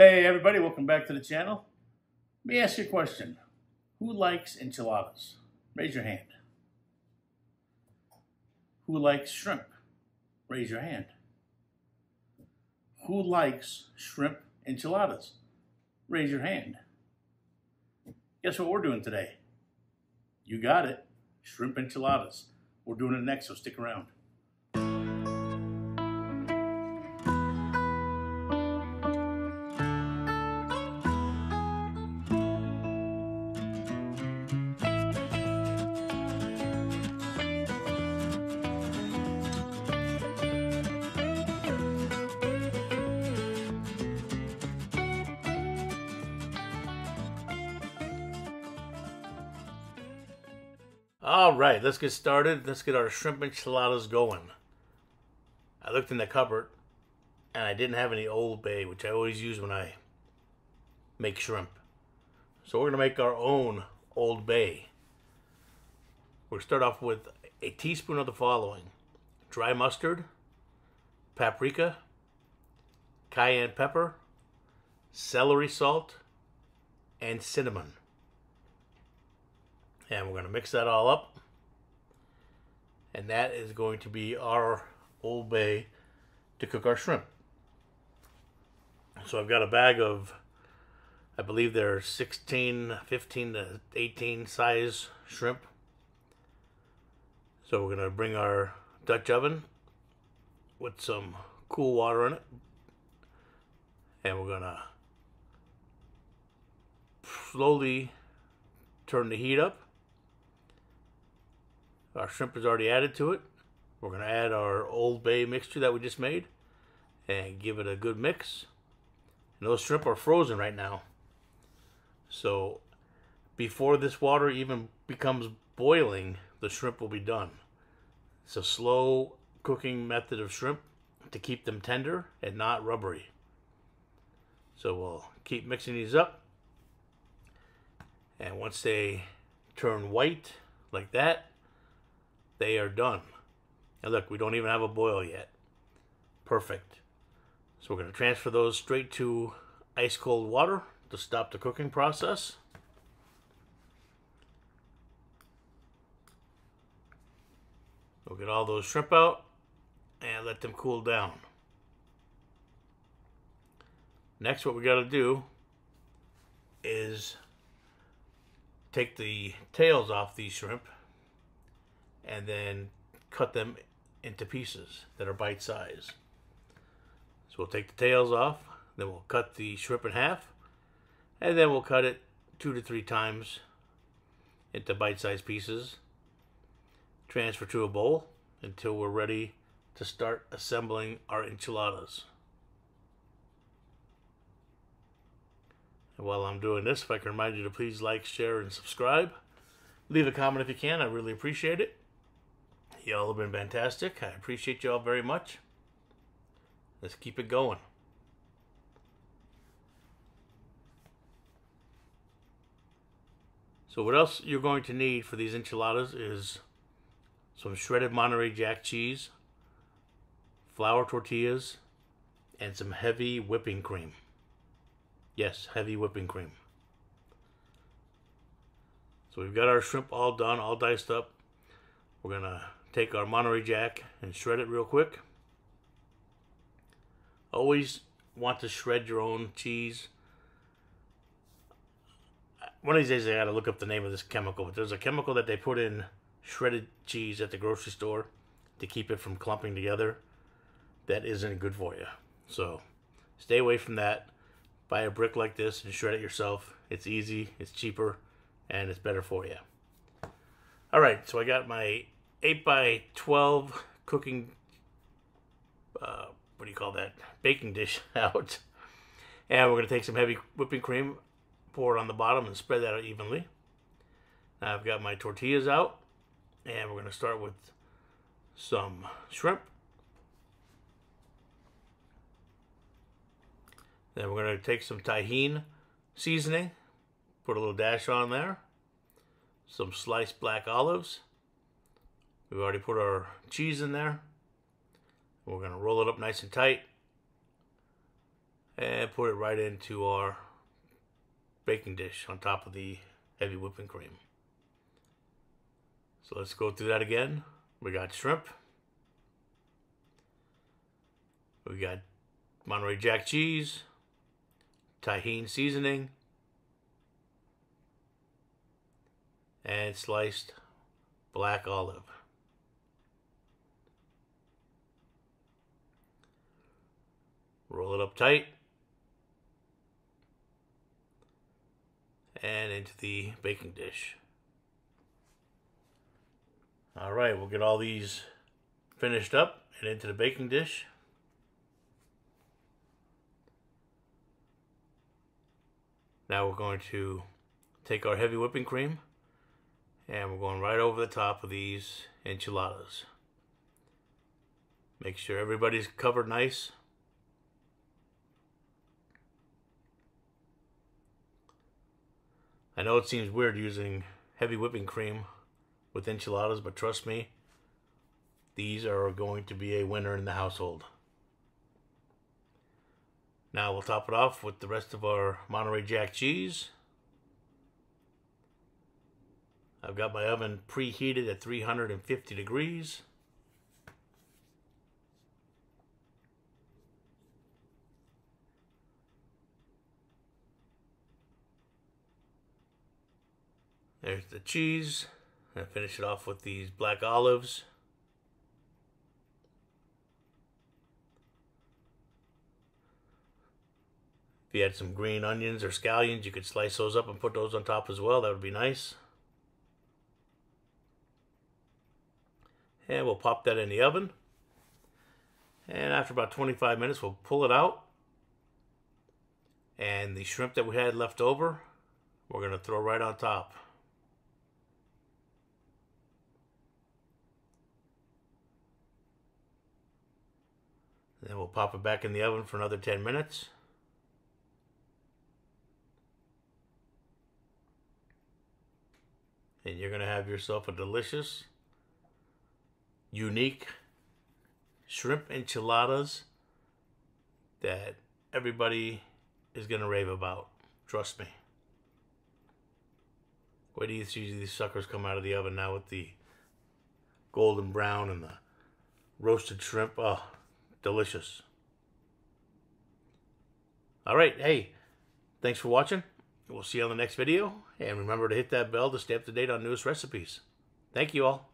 Hey everybody, welcome back to the channel. Let me ask you a question. Who likes enchiladas? Raise your hand. Who likes shrimp? Raise your hand. Who likes shrimp enchiladas? Raise your hand. Guess what we're doing today? You got it. Shrimp enchiladas. We're doing it next, so stick around. All right, let's get started. Let's get our shrimp enchiladas going. I looked in the cupboard and I didn't have any Old Bay, which I always use when I make shrimp. So we're going to make our own Old Bay. We'll start off with a teaspoon of the following: dry mustard, paprika, cayenne pepper, celery salt, and cinnamon. And we're going to mix that all up. And that is going to be our Old Bay to cook our shrimp. So I've got a bag of, I believe they're 16, 15 to 18 size shrimp. So we're going to bring our Dutch oven with some cool water in it. And we're going to slowly turn the heat up. Our shrimp is already added to it. We're going to add our Old Bay mixture that we just made and give it a good mix. And those shrimp are frozen right now. So before this water even becomes boiling, the shrimp will be done. It's a slow cooking method of shrimp to keep them tender and not rubbery. So we'll keep mixing these up. And once they turn white like that, they are done. Now look, we don't even have a boil yet. Perfect. So we're going to transfer those straight to ice cold water to stop the cooking process. We'll get all those shrimp out and let them cool down. Next, what we got to do is take the tails off these shrimp and then cut them into pieces that are bite size. So we'll take the tails off, then we'll cut the shrimp in half, and then we'll cut it 2 to 3 times into bite-sized pieces. Transfer to a bowl until we're ready to start assembling our enchiladas. And while I'm doing this, if I can remind you to please like, share, and subscribe. Leave a comment if you can. I really appreciate it. Y'all have been fantastic. I appreciate y'all very much. Let's keep it going. So what else you're going to need for these enchiladas is some shredded Monterey Jack cheese, flour tortillas, and some heavy whipping cream. Yes, heavy whipping cream. So we've got our shrimp all done, all diced up. We're going to take our Monterey Jack and shred it real quick. Always want to shred your own cheese. One of these days I gotta look up the name of this chemical, but there's a chemical that they put in shredded cheese at the grocery store to keep it from clumping together. That isn't good for you. So stay away from that. Buy a brick like this and shred it yourself. It's easy, it's cheaper, and it's better for you. Alright, so I got my 8x12 cooking, what do you call that, baking dish out. And we're going to take some heavy whipping cream, pour it on the bottom, and spread that out evenly. Now I've got my tortillas out, and we're going to start with some shrimp. Then we're going to take some tahini seasoning, put a little dash on there, some sliced black olives. We've already put our cheese in there. We're going to roll it up nice and tight. and put it right into our baking dish on top of the heavy whipping cream. So let's go through that again. We got shrimp. We got Monterey Jack cheese, tahini seasoning, and sliced black olive. Roll it up tight and into the baking dish. All right, we'll get all these finished up and into the baking dish. Now we're going to take our heavy whipping cream and we're going right over the top of these enchiladas. Make sure everybody's covered nice. I know it seems weird using heavy whipping cream with enchiladas, but trust me, these are going to be a winner in the household. Now we'll top it off with the rest of our Monterey Jack cheese. I've got my oven preheated at 350 degrees. There's the cheese. And finish it off with these black olives. If you had some green onions or scallions, you could slice those up and put those on top as well. That would be nice. And we'll pop that in the oven. And after about 25 minutes, we'll pull it out. And the shrimp that we had left over, we're going to throw right on top. Then we'll pop it back in the oven for another 10 minutes. And you're going to have yourself a delicious, unique shrimp enchiladas that everybody is going to rave about. Trust me. Wait till you see these suckers come out of the oven now with the golden brown and the roasted shrimp. Oh, delicious. All right, hey, thanks for watching. We'll see you on the next video. And remember to hit that bell to stay up to date on newest recipes. Thank you all.